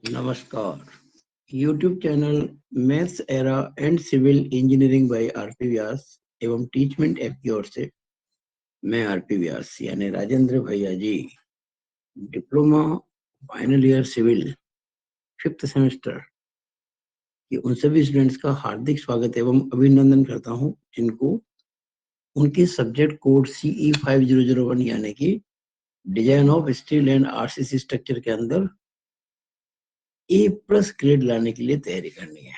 नमस्कार। YouTube channel Maths Era and civil engineering by RP Vyas एवं Teachment app की ओर से मैं आरपी व्यास यानी राजेंद्र भैया ji diploma final year civil 5th semester के उन सभी स्टूडेंट्स का हार्दिक स्वागत एवं अभिनंदन करता हूं जिनको उनके सब्जेक्ट कोड CE 5001 यानी कि design of steel and RCC structure के अंदर A+ ग्रेड लाने के लिए तैयारी करनी है।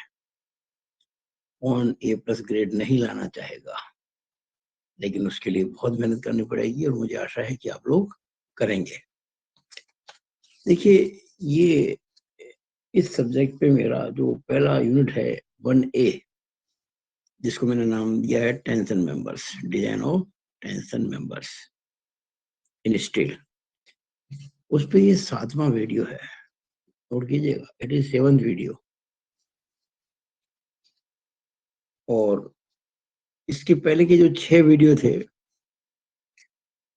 कौन A+ ग्रेड नहीं लाना चाहेगा, लेकिन उसके लिए बहुत मेहनत करनी पड़ेगी और मुझे आशा है कि आप लोग करेंगे। देखिए, ये इस सब्जेक्ट पे मेरा जो पहला यूनिट है 1A, जिसको मैंने नाम दिया है tension members, design of tension members in steel. उस पे ये 7वां वीडियो है, नोट कीजिएगा, इट इज 7th वीडियो। और इसके पहले के जो 6 वीडियो थे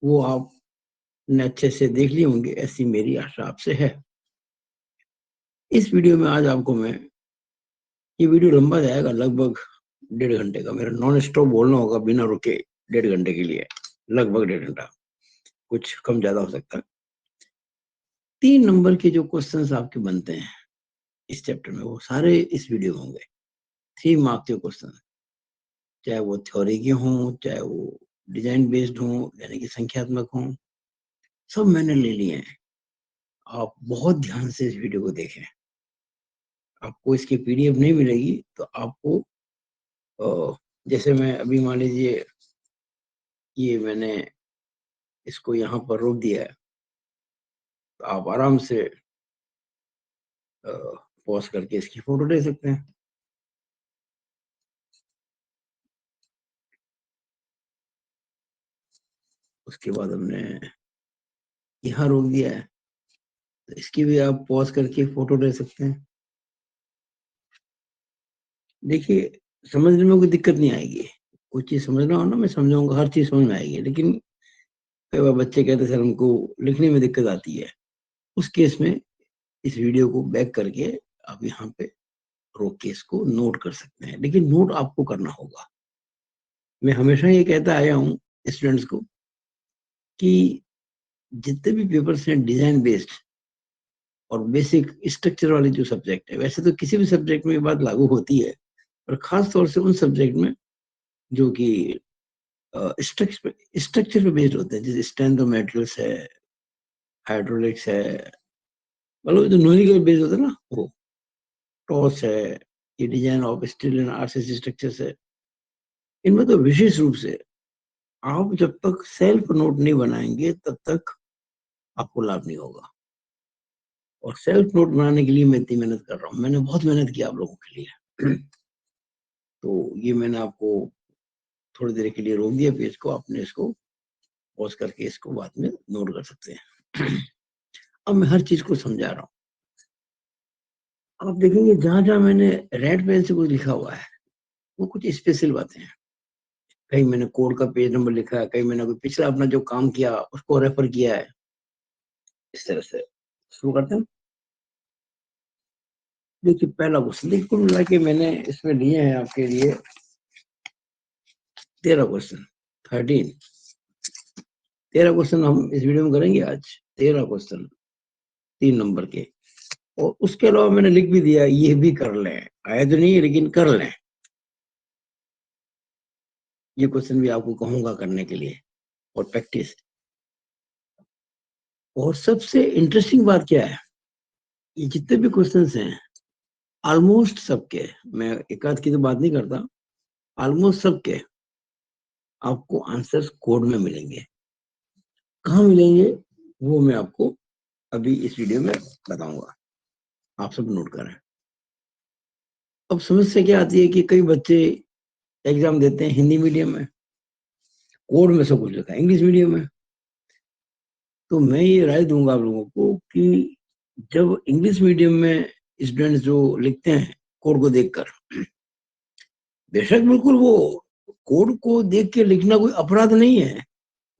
वो आपने अच्छे से देख लिए होंगे, ऐसी मेरी आशा आपसे है। इस वीडियो में आज आपको मैं, ये वीडियो लंबा जाएगा, लगभग 1.5 घंटे का, मेरा नॉन स्टॉप बोलना होगा बिना रुके 1.5 घंटे के लिए, लगभग 1.5 घंटा, कुछ कम ज्यादा हो सकता है। 3 नंबर के जो क्वेश्चंस आपके बनते हैं इस चैप्टर में वो सारे इस वीडियो में होंगे। 3 मार्क के क्वेश्चन, चाहे वो थ्योरी के हों, चाहे वो डिजाइन बेस्ड हों, यानी कि संख्यात्मक हों, सब मैंने ले लिए हैं। आप बहुत ध्यान से इस वीडियो को देखें। आपको इसकी PDF नहीं मिलेगी तो आपको जैसे मैं अभी मान लीजिए ये मैंने इसको यहाँ पर रोक दिया है, तो आप आराम से पॉज करके इसकी फोटो ले सकते हैं। उसके बाद हमने यहाँ रोक दिया है, तो इसकी भी आप पॉज करके फोटो ले सकते हैं। देखिए, समझने में कोई दिक्कत नहीं आएगी। कोई चीज समझना हो ना, मैं समझाऊंगा, हर चीज समझ में आएगी। लेकिन कई बार बच्चे कहते सर हमको लिखने में दिक्कत आती है, उस केस में इस वीडियो को बैक करके आप यहाँ पे रोक के इसको नोट कर सकते हैं। लेकिन नोट आपको करना होगा। मैं हमेशा ये कहता आया हूँ स्टूडेंट्स को कि जितने भी पेपर्स हैं डिजाइन बेस्ड और बेसिक स्ट्रक्चर वाले जो सब्जेक्ट है, वैसे तो किसी भी सब्जेक्ट में ये बात लागू होती है, पर खास तौर से उन सब्जेक्ट में जो कि स्ट्रक्चर पे बेस्ड होते हैं, जैसे स्ट्रेंथ ऑफ मेटेरियल्स है, हाइड्रोलिक्स है, मतलब जो न्यूमेरिकल बेस्ड होता है ना, वो टॉस है, ये design of steel and RCC structures है। इनमें तो विशेष रूप से आप जब तक सेल्फ नोट नहीं बनाएंगे तब तक आपको लाभ नहीं होगा। और सेल्फ नोट बनाने के लिए मैं इतनी मेहनत कर रहा हूँ, मैंने बहुत मेहनत की आप लोगों के लिए। तो ये मैंने आपको थोड़ी देर के लिए रोक दिया पेज को, आपने इसको पॉज करके इसको बाद में नोट कर सकते हैं। अब मैं हर चीज को समझा रहा हूँ। आप देखेंगे जहां जहां मैंने रेड पेन से कुछ लिखा हुआ है वो कुछ स्पेशल बातें हैं। कहीं मैंने कोड का पेज नंबर लिखा है, कहीं मैंने कोई पिछला अपना जो काम किया उसको रेफर किया है। इस तरह से शुरू करते हैं। देखिए, पहला क्वेश्चन, देखिए कुल मिला के मैंने इसमें लिए हैं आपके लिए 13 क्वेश्चन, 13 क्वेश्चन हम इस वीडियो में करेंगे आज। 13 क्वेश्चन 3 नंबर के। और उसके अलावा मैंने लिख भी दिया, ये भी कर लें, आया तो नहीं लेकिन कर लें। ये क्वेश्चन भी आपको कहूंगा करने के लिए और प्रैक्टिस। और सबसे इंटरेस्टिंग बात क्या है, ये जितने भी क्वेश्चंस हैं ऑलमोस्ट सबके, मैं एक आध की तो बात नहीं करता, ऑलमोस्ट सबके आपको आंसर्स कोड में मिलेंगे। कहाँ मिलेंगे वो मैं आपको अभी इस वीडियो में बताऊंगा, आप सब नोट करें। अब समस्या क्या आती है कि कई बच्चे एग्जाम देते हैं हिंदी मीडियम में, कोड में सब कुछ लिखा है इंग्लिश मीडियम में। तो मैं ये राय दूंगा आप लोगों को कि जब इंग्लिश मीडियम में स्टूडेंट्स जो लिखते हैं कोड को देखकर, बेशक बिल्कुल वो कोड को देख के लिखना कोई अपराध नहीं है,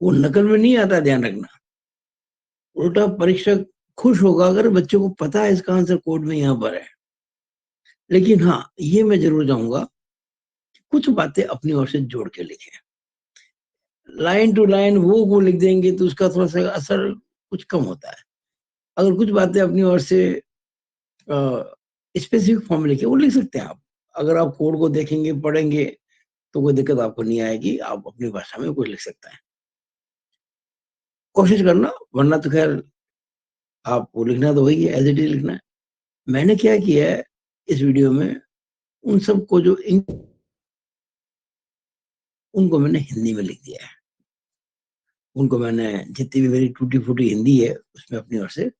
वो नकल में नहीं आता, ध्यान रखना। उल्टा परीक्षक खुश होगा अगर बच्चों को पता है इसका आंसर कोड में यहाँ पर है। लेकिन हाँ, ये मैं जरूर चाहूंगा कुछ बातें अपनी ओर से जोड़ के लिखें। लाइन टू लाइन वो लिख देंगे तो उसका थोड़ा सा असर कुछ कम होता है। अगर कुछ बातें अपनी ओर से स्पेसिफिक फॉर्म लिखे, वो लिख सकते हैं आप। अगर आप कोड को देखेंगे, पढ़ेंगे, तो कोई दिक्कत आपको नहीं आएगी, आप अपनी भाषा में कुछ लिख सकते हैं। कोशिश करना, वरना तो खैर आपको लिखना तो वही है, एज इट इज लिखना है। मैंने क्या किया है इस वीडियो में, उन सबको जो उनको मैंने हिंदी में लिख दिया है। उनको मैंने जितनी भी मेरी टूटी फूटी हिंदी है उसमें अपनी ओर से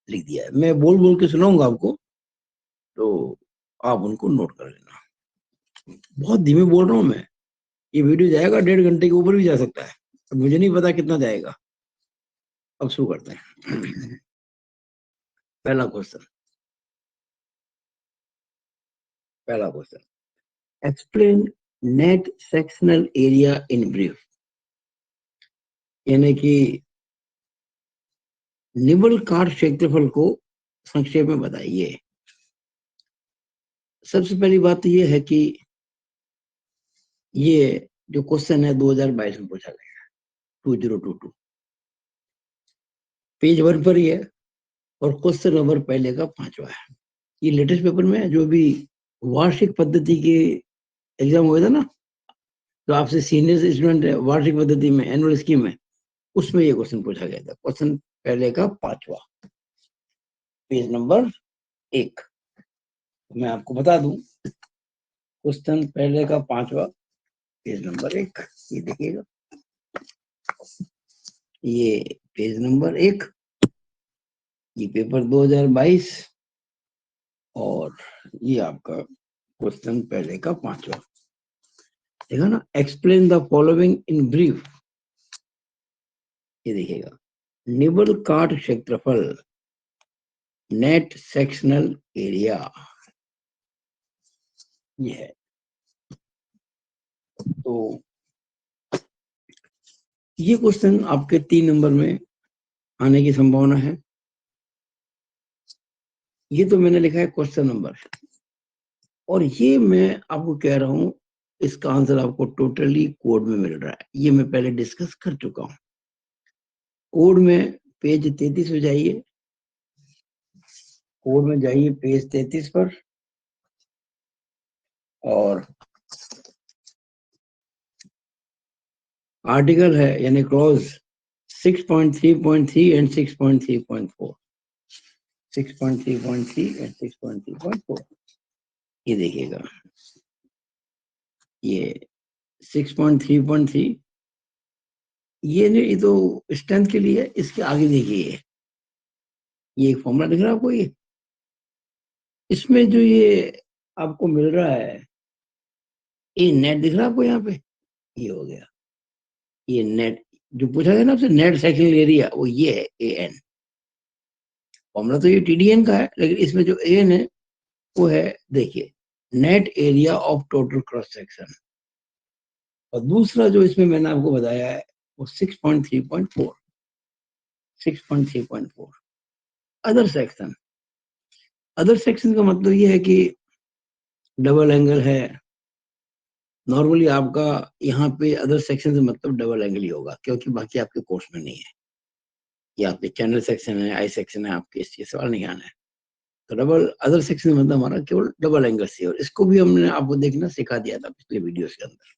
लिख दिया है। मैं बोल बोल के सुनाऊंगा आपको, तो आप उनको नोट कर लेना। बहुत धीमे बोल रहा हूँ मैं। ये वीडियो जाएगा 1.5 घंटे के ऊपर भी जा सकता है, तो मुझे नहीं पता कितना जाएगा। अब शुरू करते हैं। पहला question, explain net sectional area in brief. यानी कि निबल काट क्षेत्रफल को संक्षेप में बताइए। सबसे पहली बात तो ये है कि ये जो क्वेश्चन है 2022 में पूछा गया है, 2022, पेज 1 पर ही है, और क्वेश्चन नंबर पहले का 5वां है। ये लेटेस्ट पेपर में है, जो भी वार्षिक पद्धति के एग्जाम हुए थे ना, तो आपसे सीनियर स्टूडेंट है वार्षिक पद्धति में, एनुअल स्कीम में, उसमें ये क्वेश्चन पूछा गया था। क्वेश्चन पहले का 5वां, पेज नंबर 1। मैं आपको बता दूं, क्वेश्चन पहले का 5वां, पेज नंबर 1, ये देखिएगा, ये पेज नंबर 1, ये पेपर 2022, और ये आपका क्वेश्चन पहले का 5वां। देखा ना, explain the following in brief. ये देखिएगा, निबल काट क्षेत्रफल, नेट सेक्शनल एरिया, ये है। तो ये क्वेश्चन आपके 3 नंबर में आने की संभावना है। ये तो मैंने लिखा है क्वेश्चन नंबर, और ये मैं आपको कह रहा हूं इसका आंसर आपको टोटली कोड में मिल रहा है। ये मैं पहले डिस्कस कर चुका हूं। कोड में पेज 33 पे जाइए, कोड में जाइए पेज 33 पर, और आर्टिकल है यानी क्लॉज 6.3.3 एंड 6.3.4, 6.3.3 एंड 6.3.4। ये देखिएगा, ये 6.3.3, ये नहीं, ये तो स्ट्रेंथ के लिए। इसके आगे देखिए, ये एक फॉर्मूला दिख रहा है आपको, ये इसमें जो ये आपको मिल रहा है, ये नेट दिख रहा है आपको यहाँ पे, ये हो गया, ये नेट जो पूछा गया ना आपसे, नेट सेक्शनल एरिया, वो ये है AN। फॉर्मूला तो ये TDN का है, लेकिन इसमें जो AN है वो है, देखिए, net area of total cross section. और दूसरा जो इसमें मैंने आपको बताया है वो 6.3.4, 6.3.4 अदर सेक्शन। अदर सेक्शन का मतलब ये है कि डबल एंगल है। नॉर्मली आपका यहाँ पे अदर सेक्शन से मतलब डबल एंगल ही होगा, क्योंकि बाकी आपके कोर्स में नहीं है। ये आपके चैनल सेक्शन है, आई सेक्शन है, आपके इसके सवाल नहीं आना है। तो डबल अदर सेक्शन मतलब हमारा केवल डबल एंगल से, और इसको भी हमने आपको देखना सिखा दिया था पिछले वीडियो के अंदर।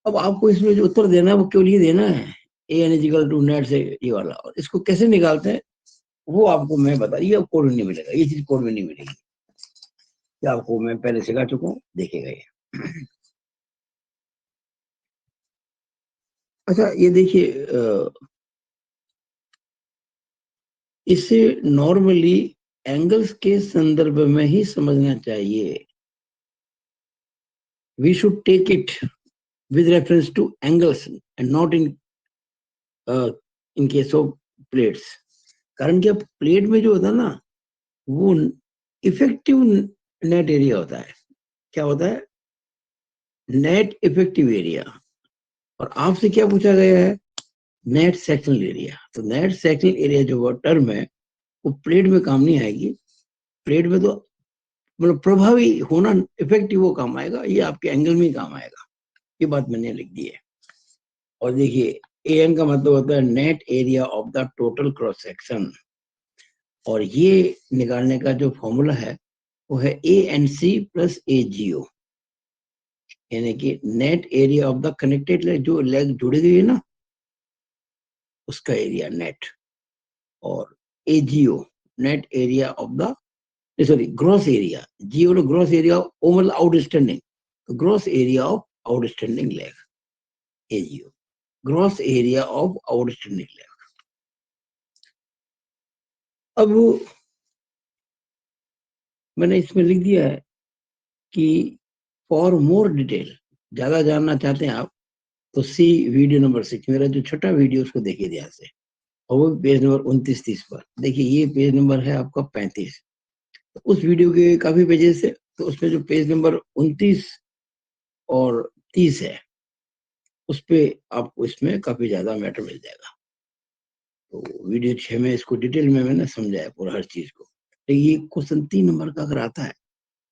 अब आपको इसमें जो उत्तर देना है वो केवल ये देना है, AN इक्वल टू नेट से ये वाला। और इसको कैसे निकालते हैं वो आपको मैं बता, ये कोड में नहीं मिलेगा, ये चीज कोड में नहीं मिलेगी, ये आपको मैं पहले सिखा चुका हूँ, देखेगा ये। अच्छा, ये देखिए, इसे नॉर्मली एंगल्स के संदर्भ में ही समझना चाहिए। We should take it with reference to angles and not in case of plates. कारण कि अब प्लेट में जो होता है ना, वो इफेक्टिव नेट एरिया होता है। क्या होता है? Net effective area. और आपसे क्या पूछा गया है? Net sectional area. तो नेट सेक्शनल एरिया जो टर्म है वो प्लेट में काम नहीं आएगी। प्लेट में तो मतलब प्रभावी होना, इफेक्टिव वो काम आएगा, ये आपके एंगल में ही काम आएगा। ये बात मैंने लिख दी है। और देखिए एन का मतलब होता है net area of the total cross section, और ये निकालने का जो फॉर्मूला है वो है A N C plus A G O, यानी कि net area of the connected leg, जो लेग जुड़ी गई है ना उसका एरिया नेट, और A G O net area of the, sorry gross area, GO gross area O मतलब आउटस्टैंडिंग, तो gross area of outstanding leg, AGO gross area of outstanding leg. अब मैंने इसमें लिख दिया है कि फॉर मोर डिटेल, ज्यादा जानना चाहते हैं आप तो सी वीडियो नंबर 6, मेरा जो छोटा वीडियो उसको देखिए ध्यान से, और वो पेज नंबर 29-30 पर देखिए। ये पेज नंबर है आपका 35, तो उस वीडियो के काफी पेजेस है, तो उसमें जो पेज नंबर 29 और 30 है उस पे आपको इसमें काफी ज्यादा मैटर मिल जाएगा। तो वीडियो 6 में इसको डिटेल में मैंने समझाया पूरा हर चीज को। तो ये क्वेश्चन 3 नंबर का अगर आता है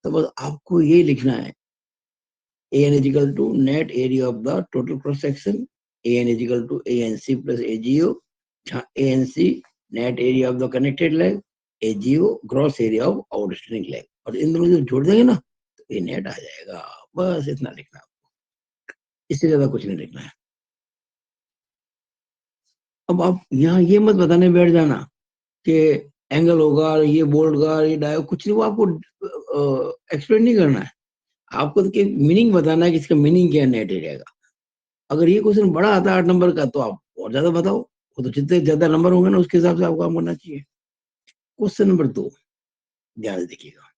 तो बस आपको ये लिखना है, A N equal to net area of the total cross section, A N equal to A N C plus A G O, जहाँ A N C net area of the connected leg, A G O gross area of outstanding leg, और इन दोनों को जोड़ देंगे ना तो ये नेट आ जाएगा। बस इतना लिखना है, इससे ज्यादा कुछ नहीं लिखना है। अब आप यहाँ ये मत बताने बैठ जाना कि एंगल होगा, ये बोल्ट होगा, ये डायो, कुछ नहीं, वो आपको एक्सप्लेन नहीं करना है। आपको तो मीनिंग बताना है कि इसका मीनिंग क्या है नेट एरिया का। अगर ये क्वेश्चन बड़ा आता है 8 नंबर का तो आप और ज्यादा बताओ, वो तो जितने ज्यादा नंबर होंगे ना उसके हिसाब से आपको काम करना चाहिए। क्वेश्चन नंबर 2 ध्यान से देखिएगा,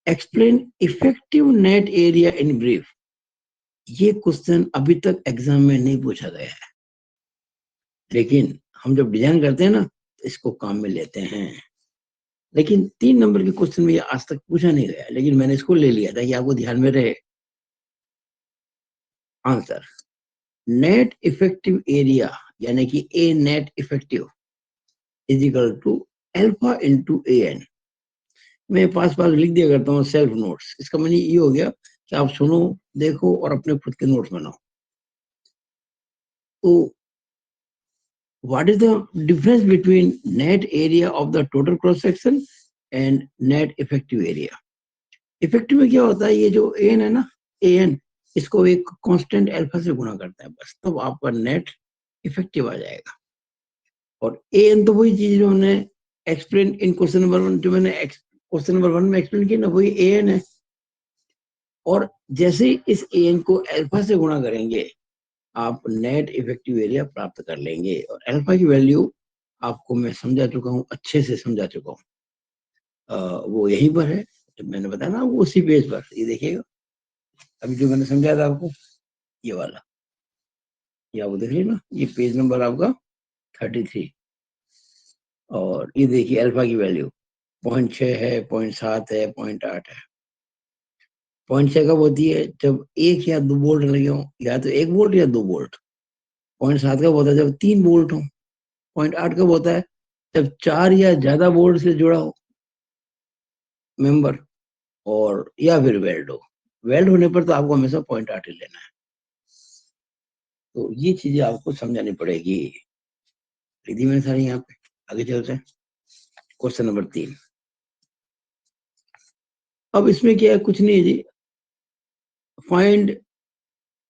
explain effective net area in brief. ये क्वेश्चन अभी तक एग्जाम में नहीं पूछा गया है, लेकिन हम जब डिजाइन करते हैं ना तो इसको काम में लेते हैं। लेकिन 3 नंबर के क्वेश्चन में ये आज तक पूछा नहीं गया, लेकिन मैंने इसको ले लिया था कि आपको ध्यान में रहे। आंसर, नेट इफेक्टिव एरिया यानी कि A net effective is equal to alpha into A N. मैं पास पास लिख दिया करता हूँ सेल्फ नोट्स। इसका मतलब ये हो गया कि आप सुनो, देखो और अपने खुद के नोट्स बनाओ। तो what is the difference between net area of the total cross section and net effective area? Effective में क्या होता है, ये जो एन है ना, ए एन, इसको एक कांस्टेंट अल्फा से गुणा करता है बस, तब आपका नेट इफेक्टिव आ जाएगा। और ए एन तो वही चीज जो हमने एक्सप्लेन इन क्वेश्चन नंबर 1, जो मैंने क्वेश्चन नंबर 1 में एक्सप्लेन किया ना, वही ए एन है। और जैसे ही इस ए एन को अल्फा से गुणा करेंगे आप नेट इफेक्टिव एरिया प्राप्त कर लेंगे। और अल्फा की वैल्यू आपको मैं समझा चुका हूँ, अच्छे से समझा चुका हूँ। वो यहीं पर है, जब मैंने बताया ना, वो उसी पेज पर, ये देखिएगा अभी जो मैंने समझाया था आपको, ये वाला, ये आप देख लीजिए ना, ये पेज नंबर आपका 33। और ये देखिए अल्फा की वैल्यू 0.6 है, 0.7 है, 0.8 है। 0.6 कब होती है, जब एक या दो बोल्ट लगे हो, या तो एक बोल्ट या दो बोल्ट। 0.7 कब होता है, जब 3 बोल्ट हो। 0.8 कब होता है, जब 4 या ज्यादा बोल्ट से जुड़ा हो मेंबर, और या फिर वेल्ड हो। वेल्ड होने पर तो आपको हमेशा 0.8 ही लेना है। तो ये चीजें आपको समझानी पड़ेगी। लिखी मैंने सारी यहाँ पे। आगे चलते हैं क्वेश्चन नंबर 3। अब इसमें क्या है, कुछ नहीं है जी, find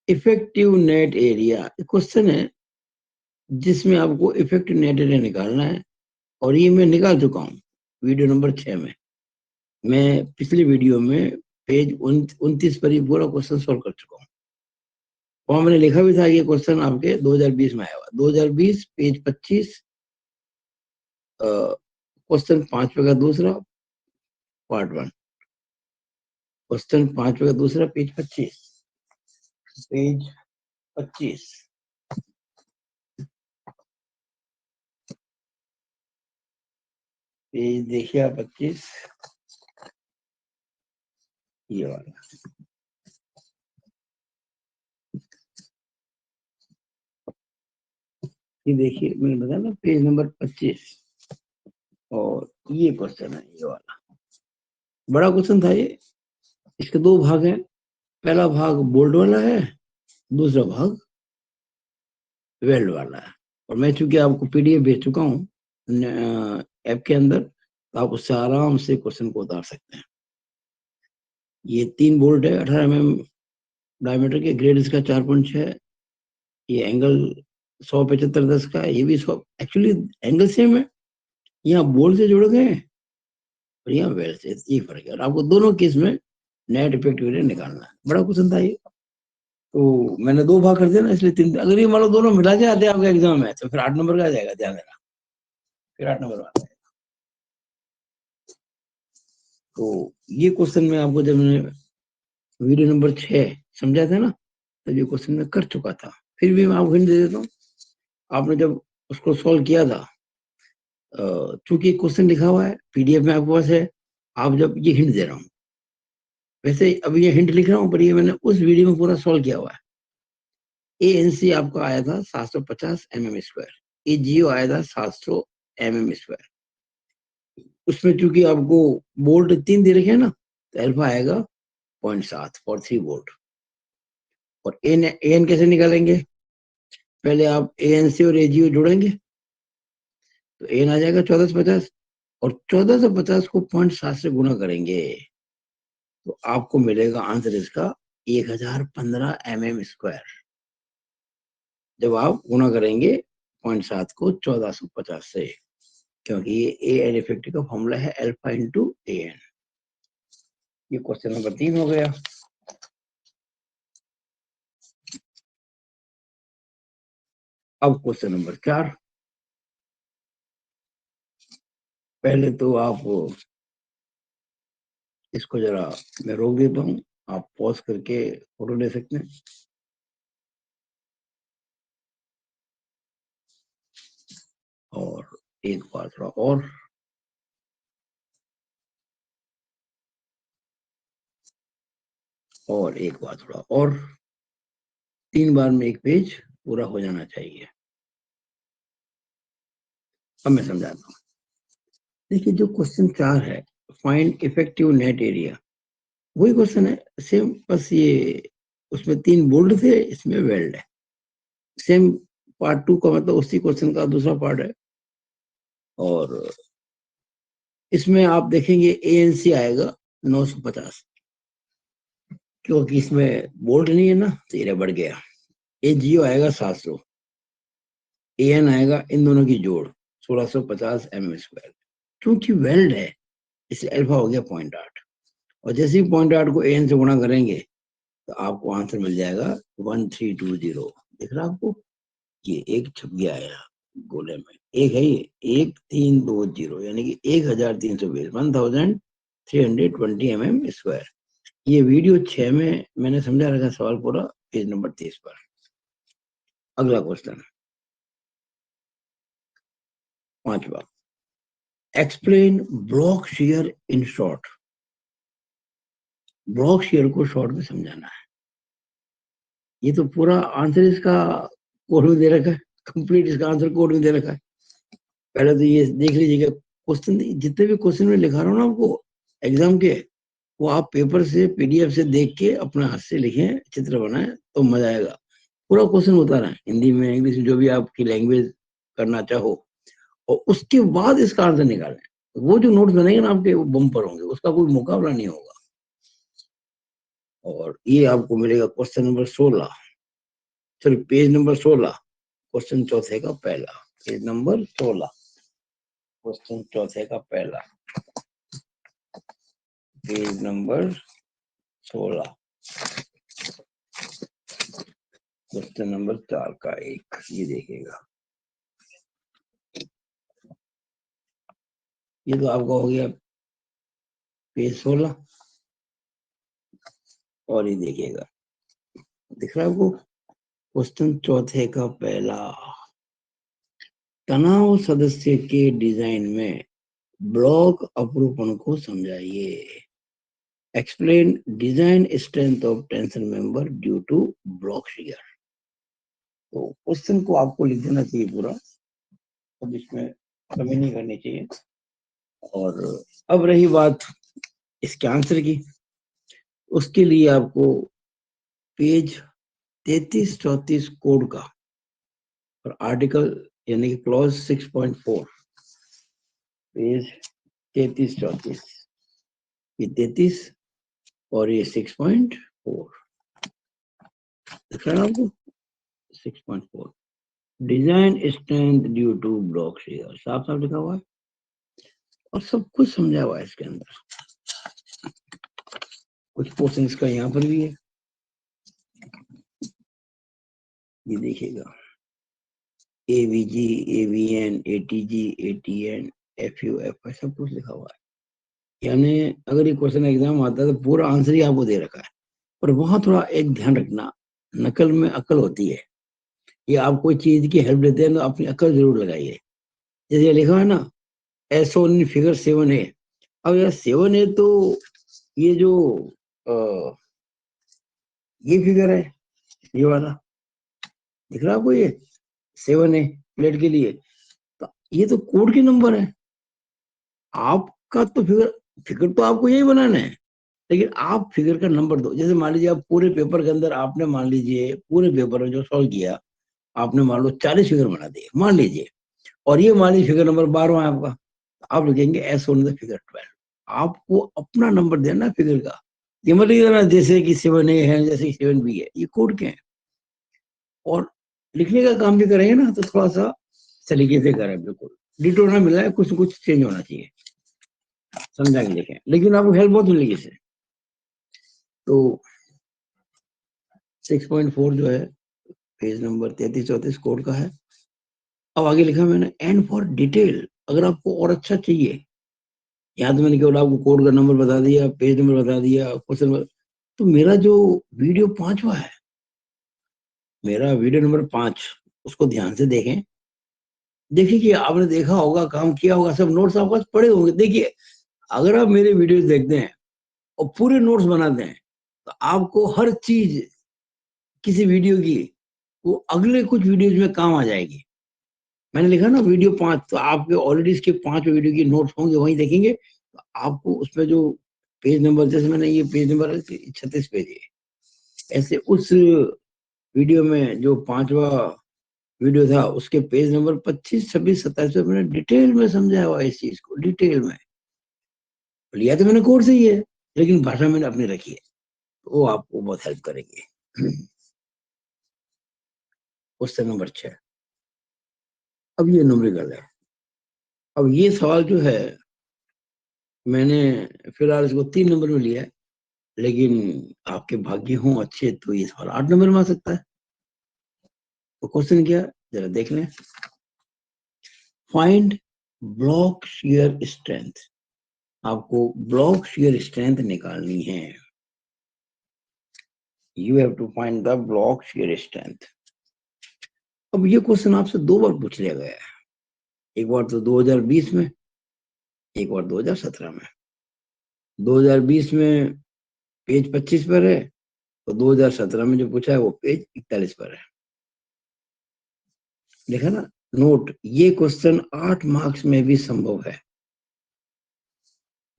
effective net area question है जिसमें आपको इफेक्टिव नेट एरिया निकालना है, और ये मैं निकाल चुका हूँ वीडियो नंबर 6 में। मैं पिछली वीडियो में पेज 29 पर ही पूरा क्वेश्चन सोल्व कर चुका हूँ। वहां मैंने लिखा भी था ये क्वेश्चन आपके 2020 में आया हुआ, 2020 पेज 25, क्वेश्चन 5 का दूसरा, पार्ट 1, क्वेश्चन 5 का दूसरा, पेज 25, पेज 25, पेज देखिए आप 25, ये वाला। ये देखिए मैंने बताया ना पेज नंबर 25 और ये क्वेश्चन है, ये वाला बड़ा क्वेश्चन था ये। इसके दो भाग हैं, पहला भाग बोल्ड वाला है, दूसरा भाग वेल्ड वाला है। और मैं चूंकि आपको पीडीएफ भेज चुका हूँ ऐप के अंदर, तो आप उससे आराम से क्वेश्चन को उतार सकते हैं। ये 3 बोल्ट है, 18 mm डायमीटर के, ग्रेड इसका 4.6। ये एंगल 175/10 का है, ये भी 100, एक्चुअली एंगल सेम है, यहाँ बोल्ट से जुड़ गए हैं और यहाँ वेल्ड से, ये फर्क है। और आपको दोनों केस में नेट इफेक्टिव एरिया निकालना है। बड़ा क्वेश्चन था ये, तो मैंने 2 भाग कर दिया ना, इसलिए 3। अगर ये मान लो दोनों मिला के आते हैं आपका एग्जाम में, तो फिर 8 नंबर का आ जाएगा, ध्यान देना, फिर 8 नंबर आता है। तो ये क्वेश्चन में आपको जब मैंने वीडियो नंबर 6 समझा था ना, तब ये क्वेश्चन मैं कर चुका था, फिर भी मैं आपको हिंट दे देता हूँ। आपने जब उसको सॉल्व किया था, चूंकि क्वेश्चन लिखा हुआ है पीडीएफ में आपके पास है, आप जब ये हिंट दे रहा हूँ, वैसे अभी ये हिंट लिख रहा हूँ, पर ये मैंने उस वीडियो में पूरा सॉल्व किया हुआ है। ANC आपका आया था 750 mm², AGO आया था 700 mm²। उसमें चूंकि आपको बोल्ट 3 दे रखे हैं ना, तो अल्फा आएगा 0.7 फॉर 3 बोल्ट। और AN कैसे निकालेंगे, पहले आप ANC और AGO जोड़ेंगे, तो AN आ जाएगा 1450, और 1450 को 0.7 से गुणा करेंगे, तो आपको मिलेगा आंसर इसका 1015 mm²। जब आप गुणा करेंगे 0.7 को 1450 से, क्योंकि ये AN इफेक्टिव का फॉर्मूला है अल्फा इंटू AN। ये क्वेश्चन नंबर 3 हो गया। अब क्वेश्चन नंबर 4। पहले तो आप इसको जरा मैं रोक देता हूँ, आप पॉज करके फोटो ले सकते हैं। और एक बार थोड़ा और एक बार थोड़ा और 3 बार में एक पेज पूरा हो जाना चाहिए। अब मैं समझाता हूँ। देखिए जो क्वेश्चन 4 है, फाइंड इफेक्टिव नेट एरिया, वही क्वेश्चन है सेम, बस ये उसमें 3 बोल्ड थे, इसमें वेल्ड है। सेम पार्ट 2 का मतलब उसी क्वेश्चन का दूसरा पार्ट है। और इसमें आप देखेंगे ANC आएगा 950, क्योंकि इसमें बोल्ट नहीं है ना, तो ये बढ़ गया। AGO आएगा 700, AN आएगा इन दोनों की जोड़ 1650 mm²। क्योंकि वेल्ड है इसलिए अल्फा हो गया 0.8, और जैसे ही 0.8 को AN से गुणा करेंगे, तो आपको आंसर मिल जाएगा 1320। दिख रहा आपको, ये एक छप गया है गोले में, एक है ये 1320, यानी कि 1320, 1320 mm²। ये वीडियो 6 में मैंने समझा रखा सवाल पूरा, पेज नंबर 30 पर। अगला क्वेश्चन 5वां, explain block shear in short. Block shear को शॉर्ट में समझाना है। ये तो पूरा आंसर इसका कोड में दे रखा है, कंप्लीट इसका आंसर कोड में दे रखा है। पहले तो ये देख लीजिएगा, क्वेश्चन जितने भी क्वेश्चन में लिखा रहा हूँ ना आपको एग्जाम के, वो आप पेपर से पीडीएफ से देख के अपने हाथ से लिखें, चित्र बनाएं, तो मजा आएगा। पूरा क्वेश्चन होता रहा हिंदी में, इंग्लिश में, जो भी आपकी लैंग्वेज करना चाहो, और उसके बाद इसका आंसर निकालें। वो जो नोट्स बनेंगे ना आपके, वो बम्पर होंगे, उसका कोई मुकाबला नहीं होगा। और ये आपको मिलेगा question number 16, sorry page number 16, question चौथे का पहला, पेज नंबर 16, क्वेश्चन चौथे का पहला, पेज नंबर 16, क्वेश्चन नंबर 4 का एक, ये देखिएगा। ये तो आपका हो गया पेज 16, और ये देखिएगा, दिख रहा है आपको क्वेश्चन चौथे का पहला, तनाव सदस्य के डिजाइन में ब्लॉक अपरूपण को समझाइए। Explain design strength of tension member due to block shear. तो क्वेश्चन को आपको लिख देना चाहिए पूरा, अब इसमें कमी नहीं करनी चाहिए। और अब रही बात इसके आंसर की, उसके लिए आपको पेज 33-34 कोड का और आर्टिकल यानी कि क्लॉज 6.4, पेज 33-34, ये 33 और ये 6.4 दिख रहा है आपको। 6.4 design strength due to block shear, साफ साफ लिखा हुआ है और सब कुछ समझा हुआ है इसके अंदर। कुछ क्वेश्चन का यहाँ पर भी है, ये देखिएगा, एवीजी, एवीएन, एटीजी, एटीएन, एफयूएफ सब कुछ लिखा हुआ है। यानी अगर ये क्वेश्चन एग्जाम आता है तो पूरा आंसर ही आपको दे रखा है। पर वहां थोड़ा एक ध्यान रखना, नकल में अकल होती है। ये आप कोई चीज की हेल्प लेते हैं तो अपनी अकल जरूर लगाइए। जैसे लिखा है ना, एसओ इन फिगर 7 है। अब यार 7 है तो ये जो ये फिगर है, ये वाला दिख रहा है आपको, ये 7 है प्लेट के लिए, तो ये तो कोड के नंबर है। आपका तो फिगर फिगर तो आपको यही बनाना है, लेकिन आप फिगर का नंबर दो। जैसे मान लीजिए आप पूरे पेपर के अंदर आपने मान लीजिए पूरे पेपर में जो सॉल्व किया आपने मान लो 40 फिगर बना दिए मान लीजिए, और ये मान लीजिए फिगर नंबर 12 है आपका, आप लिखेंगे एस ऑन द फिगर 12। आपको अपना नंबर देना फिगर का, ये मत लिख देना जैसे कि 7A है जैसे 7B है, ये कोड के हैं। और लिखने का काम भी करेंगे ना तो थोड़ा सा सलीके से करें, बिल्कुल डिटो ना मिला है, कुछ कुछ चेंज होना चाहिए, समझा के लिखें, लेकिन आपको हेल्प बहुत मिलेगी इससे। तो 6.4 जो है पेज नंबर 33-34 कोड का है। अब आगे लिखा मैंने एंड फॉर डिटेल, अगर आपको और अच्छा चाहिए, या तो मैंने केवल आपको कोड का नंबर बता दिया, पेज नंबर बता दिया, क्वेश्चन, तो मेरा जो वीडियो 5वां है, मेरा वीडियो नंबर 5, उसको ध्यान से देखें। देखिए कि आपने देखा होगा, काम किया होगा, सब नोट्स आपके पास पड़े होंगे। देखिए अगर आप मेरे वीडियोस देखते हैं और पूरे नोट्स बनाते हैं तो आपको हर चीज किसी वीडियो की वो अगले कुछ वीडियोज में काम आ जाएगी। मैंने लिखा ना वीडियो 5, तो आपके ऑलरेडी इसके 5 वीडियो की नोट्स होंगे, वहीं देखेंगे तो आपको उसमें जो पेज नंबर, जैसे मैंने ये पेज नंबर 36 पेज है, ऐसे उस वीडियो में जो 5वां वीडियो था उसके पेज नंबर 25, 26, 27 पे मैंने डिटेल में समझाया हुआ इस चीज को, डिटेल में। लिया तो मैंने कोर्स ही है, लेकिन भाषा मैंने अपनी रखी है, तो वो आपको बहुत हेल्प करेगी। क्वेश्चन नंबर 6, अब ये न्यूमेरिकल है। अब ये सवाल जो है मैंने फिलहाल इसको 3 नंबर में लिया है, लेकिन आपके भाग्य हों अच्छे तो ये सवाल 8 नंबर में आ सकता है। तो क्वेश्चन क्या है जरा देख लें। फाइंड ब्लॉक शियर स्ट्रेंथ, आपको ब्लॉक शियर स्ट्रेंथ निकालनी है। You have to find the block shear strength. अब ये क्वेश्चन आपसे 2 बार पूछ लिया गया है, एक बार तो 2020 में, एक बार 2017 में। 2020 में पेज 25 पर है, तो 2017 में जो पूछा है वो पेज 41 पर है। देखा ना, नोट, ये क्वेश्चन 8 मार्क्स में भी संभव है।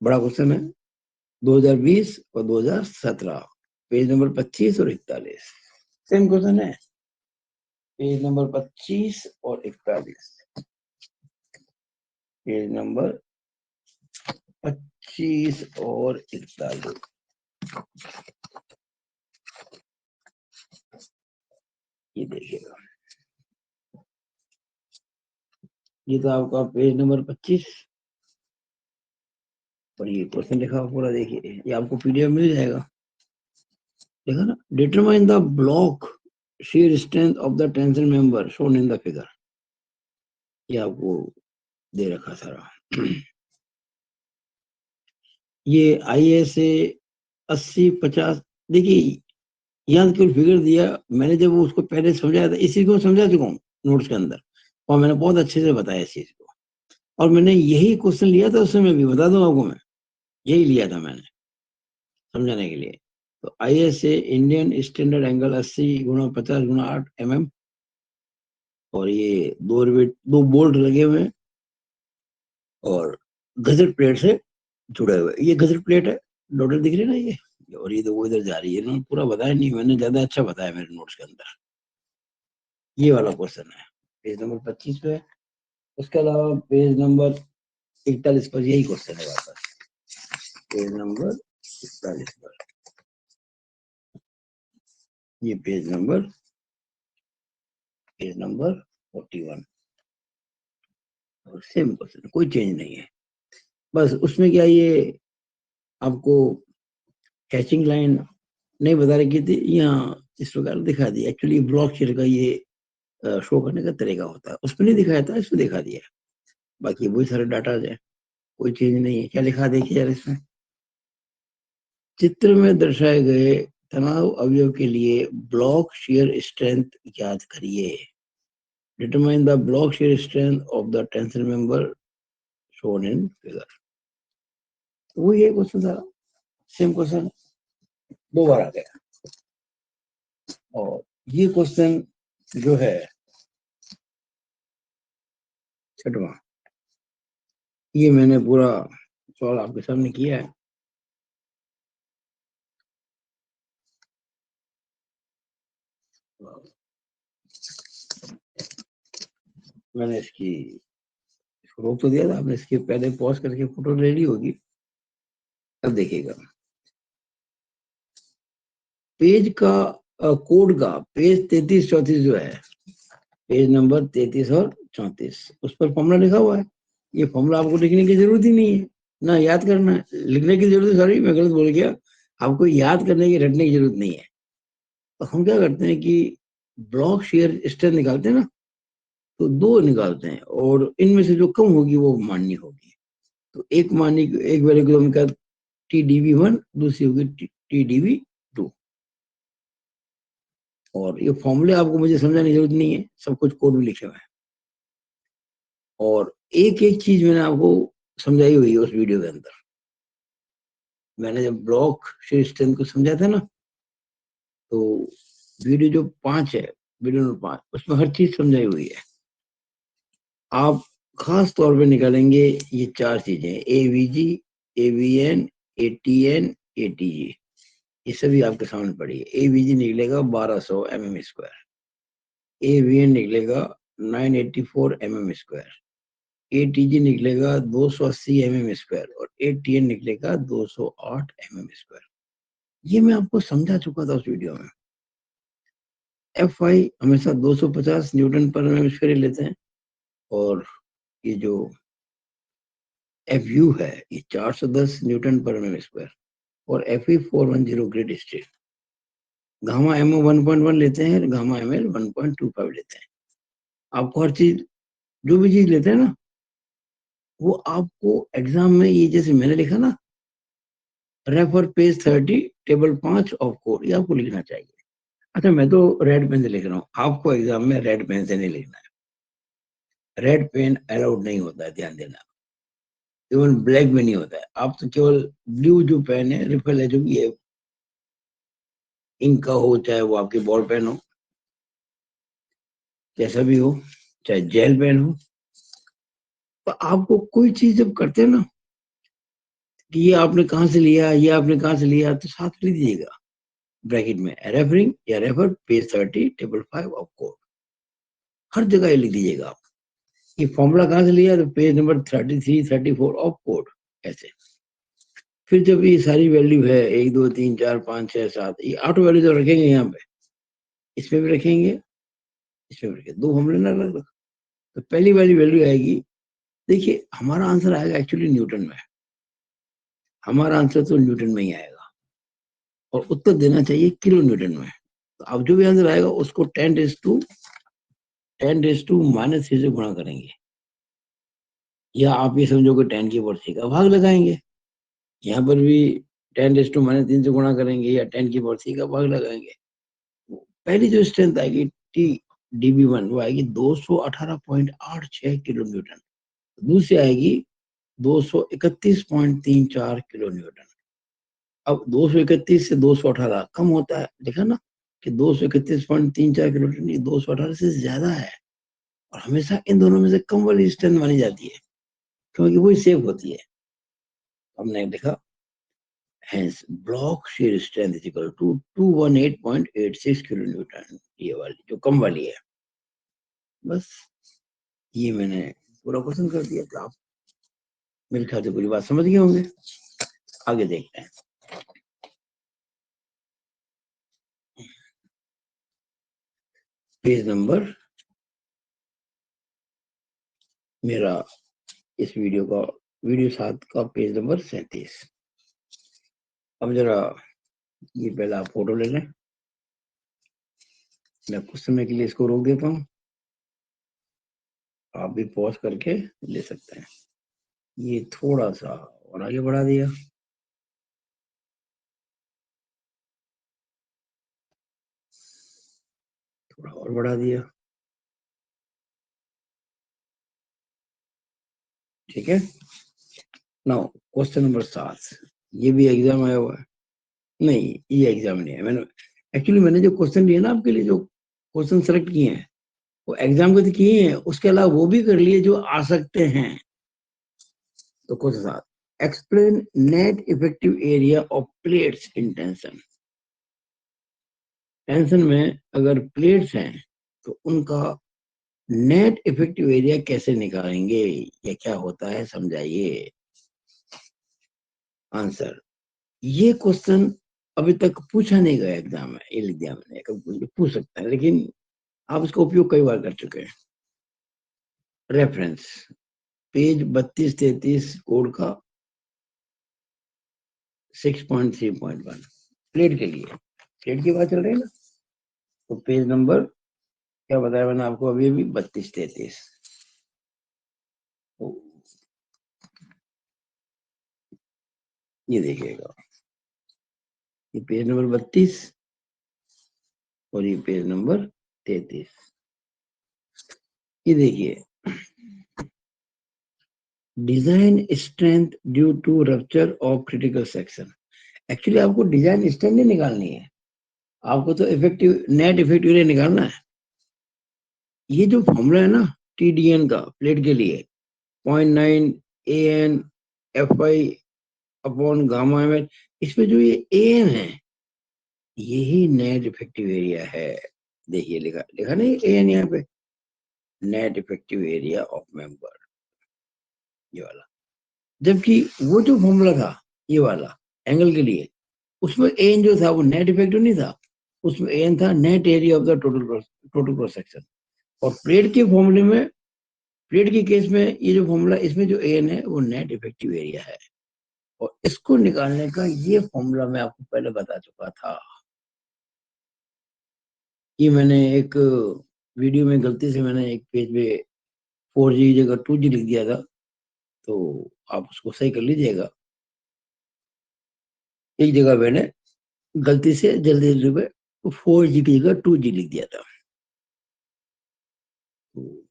बड़ा क्वेश्चन है, 2020 और 2017, पेज नंबर 25 और 41 सेम क्वेश्चन है, पेज नंबर 25 और 41, पेज नंबर 25 और 41, ये देखिएगा, ये तो आपका पेज नंबर 25 और ये क्वेश्चन लिखा हुआ पूरा, देखिए ये आपको पीडीएफ मिल जाएगा। देखा ना, determine the block shear strength of the tension member shown in the figure, ये आपको दे रखा सारा। ये ISA 80-50, देखिए यहाँ केवल फिगर दिया, मैंने जब उसको पहले समझाया था, इसी को समझा चुका हूँ नोट्स के अंदर, और मैंने बहुत अच्छे से बताया इस चीज को, और मैंने यही क्वेश्चन लिया था उस समय भी, बता दूं आपको, मैं यही लिया था मैंने समझाने के लिए। तो ISA Indian standard angle 80 × 50 × 8 mm और ये दो बोल्ट लगे हुए हैं और गजर प्लेट से जुड़े हुए। ये गजर प्लेट है, डॉलर दिख रही है ना ये, और ये तो वो इधर जा रही है ना, पूरा बताया नहीं मैंने, ज्यादा अच्छा बताया मेरे नोट्स के अंदर। ये वाला क्वेश्चन है, पेज नंबर 25 पे है। उसके अलावा पेज नंबर 41 पर यही क्वेश्चन है वापस, पेज नंबर 41 पर, ये पेज नंबर 41, और सेम क्वेश्चन, कोई चेंज नहीं है। बस उसमें क्या, ये आपको कैचिंग लाइन नहीं बता रखी थी, यहाँ इस प्रकार दिखा दी। एक्चुअली ब्लॉक शेयर का ये शो करने का तरीका होता है, उसमें नहीं दिखाया था, इसमें दिखा दिया। बाकी वही सारे डाटा है, कोई चीज नहीं है। क्या लिखा देखिए यार इसमें, चित्र में दर्शाए गए तनाव अवयव के लिए ब्लॉक शेयर स्ट्रेंथ याद करिए। Determine the block shear strength of the tension member shown in figure. वही है क्वेश्चन सारा, सेम क्वेश्चन दो बार आ गया। और ये क्वेश्चन जो है छठवां, ये मैंने पूरा सवाल आपके सामने किया है। मैंने इसको रोक तो दिया था आपने, इसके पहले पॉज करके फोटो ले ली होगी। अब देखिएगा पेज का कोड का पेज 33-34 जो है, पेज नंबर 33 और 34, उस पर फॉर्मूला लिखा हुआ है। ये फॉर्मूला आपको लिखने की जरूरत ही नहीं है, ना याद करना है, लिखने की जरूरत है। सॉरी मैं गलत बोल गया, आपको याद करने की रटने की जरूरत नहीं है। तो हम क्या करते हैं कि ब्लॉक शेयर स्ट्रेंथ निकालते हैं ना, तो दो निकालते हैं, और इनमें से जो कम होगी वो माननी होगी। तो एक माननी, एक वैल्यू को हम कहते TDV1, दूसरी होगी TDV2। और ये फॉर्मूले आपको मुझे समझाने की जरूरत नहीं है, सब कुछ कोड में लिखे हुए हैं। और एक एक चीज मैंने आपको समझाई हुई है उस वीडियो के अंदर। मैंने जब ब्लॉक शेयर स्ट्रेंथ को समझा था ना, तो वीडियो जो 5 है, वीडियो नंबर 5, उसमें हर चीज समझाई हुई है। आप खास तौर पे निकालेंगे ये चार चीजें, AVG, AVN, ATN, ATG, ये सभी आपके सामने पड़ी है। AVG निकलेगा 1200 mm², AVN निकलेगा 984 mm², ATG निकलेगा 280 mm², और ATN निकलेगा 208 mm²। ये मैं आपको समझा चुका था उस वीडियो में। FI हमेशा 250 न्यूटन पर mm² लेते हैं, और ये जो FU है ये 410 न्यूटन पर mm², और FE 410 grade steel. Gamma MO 1.1 लेते हैं, गामा ML 1.25 लेते हैं। आपको हर चीज, जो भी चीज लेते हैं ना, वो आपको एग्जाम में, ये जैसे मैंने लिखा ना, refer page 30 table 5 of code, ये आपको लिखना चाहिए। अच्छा मैं तो रेड पेन से लिख रहा हूँ, आपको एग्जाम में रेड पेन से नहीं लिखना है। रेड पेन अलाउड नहीं होता है, ध्यान देना। इवन ब्लैक में नहीं होता है। आप तो केवल ब्लू जो पेन है, रिफिल है, जो भी है, इंक का हो चाहे वो आपकी बॉल पेन हो, जैसा भी हो, चाहे जेल पेन हो, तो आपको कोई चीज जब करते हैं ना, कि ये आपने कहाँ से लिया, ये आपने कहाँ से लिया, तो साथ लिख दीजिएगा ब्रैकेट में, रेफरिंग या refer page 30 table 5 of code, हर जगह ये लिख दीजिएगा आप। ये फॉर्मूला कहाँ से लिया, तो पेज नंबर 33 34 ऑफ कोड, ऐसे। फिर जब ये सारी वैल्यू है 1 2 3 4 5 6 7, ये 8 वैल्यू तो रखेंगे यहाँ पे, इसमें भी रखेंगे, इसमें भी रखेंगे, दो फॉर्मूले ना अलग अलग। तो पहली वाली वैल्यू आएगी, देखिए हमारा आंसर आएगा एक्चुअली न्यूटन में, हमारा आंसर तो न्यूटन में ही आएगा, और उत्तर देना चाहिए किलो न्यूटन में। तो अब जो भी आंसर आएगा उसको 10⁻³ से गुणा करेंगे, या आप ये समझो कि 10⁻³ का भाग लगाएंगे। यहाँ पर भी 10⁻³ से गुणा करेंगे, या 10⁻³ का भाग लगाएंगे। पहली जो स्ट्रेंथ आएगी TDV1, वो आएगी 218.86 किलो न्यूटन। दूसरी आएगी 231.34 किलो न्यूटन। अब 231 से 218 कम होता है, देखा ना, कि 231.34 किलो न्यूटन, 218 से ज्यादा है। और हमेशा इन दोनों में से कम वाली स्ट्रेंथ मानी जाती है, क्योंकि वही सेफ होती है। हमने देखा hence block shear strength is equal to 218.86 kilonewton, ये वाली जो कम वाली है। बस ये मैंने पूरा क्वेश्चन कर दिया, तो आप मेरे ख्याल से पूरी बात समझ गए होंगे। आगे देखते हैं। पेज नंबर मेरा इस वीडियो 7 का पेज नंबर 37। अब जरा ये पहले आप फोटो ले लें, मैं कुछ समय के लिए इसको रोक देता हूँ, आप भी पॉज करके ले सकते हैं। ये थोड़ा सा और आगे बढ़ा दिया, थोड़ा और बढ़ा दिया, ठीक है। नाउ क्वेश्चन नंबर 7, ये भी एग्जाम आया हुआ है। नहीं, ये एग्जाम नहीं है। मैंने जो क्वेश्चन लिए ना आपके लिए, जो क्वेश्चन सेलेक्ट किए हैं वो एग्जाम के तो किए हैं, उसके अलावा वो भी कर लिए जो आ सकते हैं। तो question 7, explain net effective area of plates in tension. Tension में अगर प्लेट्स हैं तो उनका नेट इफेक्टिव एरिया कैसे निकालेंगे, या क्या होता है, समझाइए। आंसर, ये क्वेश्चन अभी तक पूछा नहीं गया एग्जाम में, ये लिख दिया मैंने, कभी पूछ सकता है, लेकिन आप इसका उपयोग कई बार कर चुके हैं। रेफरेंस पेज 32-33 कोड का 6.3.1 प्लेट के लिए, प्लेट की बात चल रही है ना, तो पेज नंबर क्या बताया मैंने आपको अभी अभी 32-33। ये देखिएगा, ये पेज नंबर 32 और ये पेज नंबर 33। ये देखिए, design strength due to rupture of critical section. Actually आपको डिजाइन स्ट्रेंथ नहीं निकालनी है, आपको तो इफेक्टिव नेट इफेक्टिव एरिया निकालना है। ये जो फॉर्मूला है ना TDN का प्लेट के लिए 0.9 AN FI upon gamma M, इसमें जो ये AN है यही नेट इफेक्टिव एरिया है। देखिए लिखा लिखा नहीं AN यहाँ पे, net effective area of member, ये वाला। जबकि वो जो फॉर्मूला था ये वाला एंगल के लिए, उसमें AN जो था वो नेट इफेक्टिव नहीं था, उसमें AN था net area of the total cross section. और प्लेट के फॉर्मूले में, प्लेट के केस में ये जो फॉर्मूला, इसमें जो AN है वो नेट इफेक्टिव एरिया है, और इसको निकालने का ये फॉर्मूला मैं आपको पहले बता चुका था। ये मैंने एक वीडियो में गलती से मैंने एक पेज पे 4G की जगह 2G लिख दिया था, तो आप उसको सही कर लीजिएगा। एक जगह मैंने गलती से जल्दी जल्दी में 4G की जगह 2G लिख दिया था। तो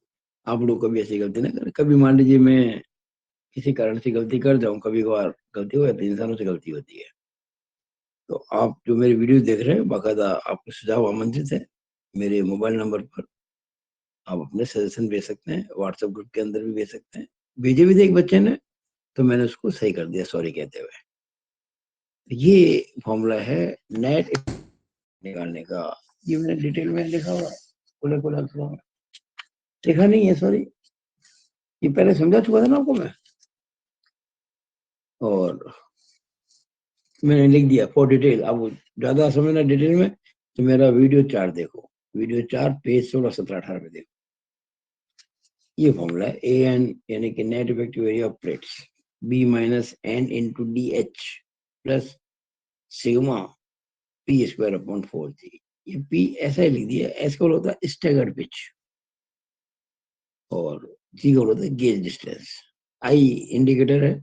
आप लोग कभी ऐसी गलती ना करें। कभी मान लीजिए मैं किसी कारण से गलती कर जाऊं, कभी कभार गलती हो जाती है, इंसानों से गलती होती है। तो आप जो मेरे वीडियो देख रहे हैं, बाकायदा आपको सुझाव आमंत्रित है, मेरे मोबाइल नंबर पर आप अपने सजेशन भेज सकते हैं, व्हाट्सएप ग्रुप के अंदर भी भेज सकते हैं। भेजे भी थे एक बच्चे ने, तो मैंने उसको सही कर दिया सॉरी कहते हुए। ये फॉर्मूला है नेट निकालने का, ये मैंने डिटेल में लिखा हुआ है, खुले खुले अक्षरों में लिखा नहीं है, सॉरी, ये पहले समझा चुका था ना आपको मैं, और मैंने लिख दिया फॉर डिटेल। अब ज्यादा समझना डिटेल में तो मेरा वीडियो 4 देखो, वीडियो 4 पेज 16, 17, 18 पे देखो। ये फॉर्मूला है AN यानी कि net effective area of plates, B minus N into DH plus sigma P square upon 4G। ये P ऐसा ही लिख दिया, S का होता है स्टैगर्ड पिच, और G का होता है गेज डिस्टेंस। I इंडिकेटर है,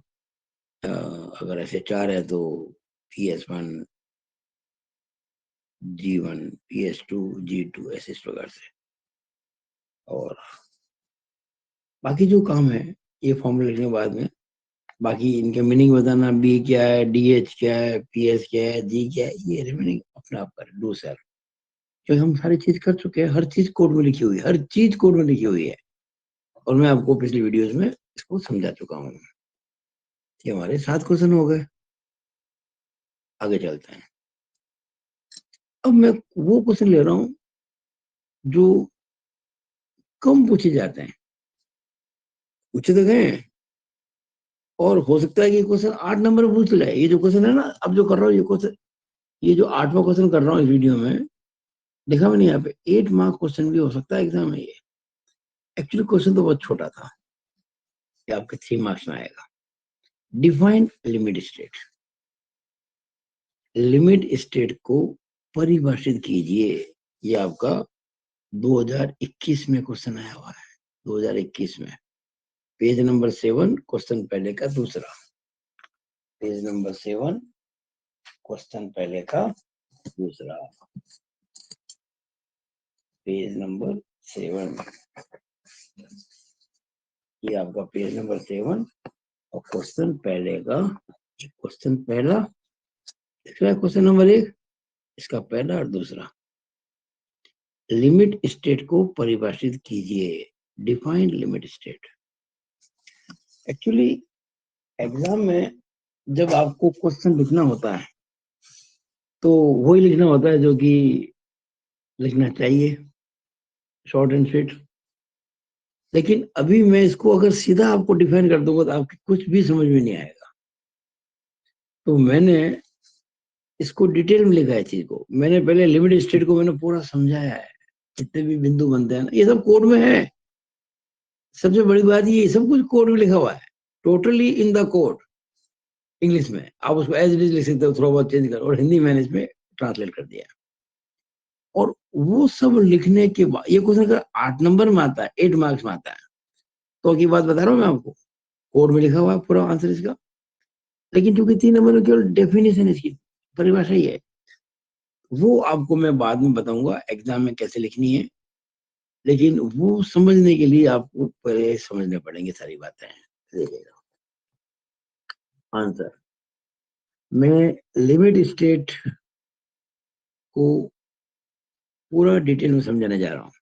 अगर ऐसे 4 है तो PS1 G1 PS2 G2 ऐसे इस प्रकार से। और बाकी जो काम है ये फॉर्मूला लिखने के बाद में, बाकी इनके मीनिंग बताना, बी क्या है, DH क्या है, PS क्या है, G क्या है, ये रिमेनिंग अपने आप करें, डू सेल्फ। क्योंकि हम सारी चीज कर चुके हैं, हर चीज कोड में लिखी हुई है, हर चीज कोड में लिखी हुई है। और मैं आपको पिछली वीडियोस में इसको समझा चुका हूँ। ये हमारे 7 क्वेश्चन हो गए। आगे चलते हैं। अब मैं वो क्वेश्चन ले रहा हूँ जो कम पूछे जाते हैं, पूछे तो गए हैं, और हो सकता है कि क्वेश्चन 8 नंबर पूछ ले। ये जो क्वेश्चन है ना, अब जो कर रहा हूँ ये क्वेश्चन, ये जो 8वां क्वेश्चन कर रहा हूँ इस वीडियो में, देखा मैंने यहाँ पे 8 मार्क क्वेश्चन भी हो सकता है एग्जाम में। ये एक्चुअली क्वेश्चन तो बहुत छोटा था, ये आपके 3 मार्क्स में आएगा। Define limit state. Limit state को परिभाषित कीजिए। ये आपका 2021 में क्वेश्चन आया हुआ है, 2021 में, पेज नंबर 7, क्वेश्चन पहले का दूसरा। पेज नंबर 7, क्वेश्चन पहले का दूसरा, पेज नंबर 7। ये आपका पेज नंबर 7 और क्वेश्चन पहले का, क्वेश्चन पहला, क्वेश्चन नंबर 1, इसका पहला और दूसरा। लिमिट स्टेट को परिभाषित कीजिए। Define limit state. Actually exam में जब आपको क्वेश्चन लिखना होता है तो वही लिखना होता है जो कि लिखना चाहिए, शॉर्ट एंड स्वीट। लेकिन अभी मैं इसको अगर सीधा आपको डिफाइन कर दूंगा तो आपको कुछ भी समझ में नहीं आएगा। तो मैंने इसको डिटेल में लिखा है। चीज को मैंने पहले लिमिट स्टेट को मैंने पूरा समझाया है, जितने भी बिंदु बनते हैं ना, ये सब कोड में है। सबसे बड़ी बात ये सब कुछ कोड में लिखा हुआ है, totally in the code. English में आप उसको एज इट इज लिख सकते हो, थोड़ा बहुत चेंज कर, और हिंदी मैंने इसमें ट्रांसलेट कर दिया। और वो सब लिखने के बाद ये क्वेश्चन अगर 8 नंबर में आता है, 8 मार्क्स में आता है, तो की बात बता रहा हूँ मैं आपको, कोड में लिखा हुआ है पूरा आंसर इसका। लेकिन क्योंकि 3 नंबर में केवल डेफिनेशन, इसकी परिभाषा ही है, वो आपको मैं बाद में बताऊंगा एग्जाम में कैसे लिखनी है। लेकिन वो समझने के लिए आपको पहले समझने पड़ेंगे सारी बातें। देखिएगा आंसर, मैं लिमिट स्टेट को पूरा डिटेल में समझाने जा रहा हूँ।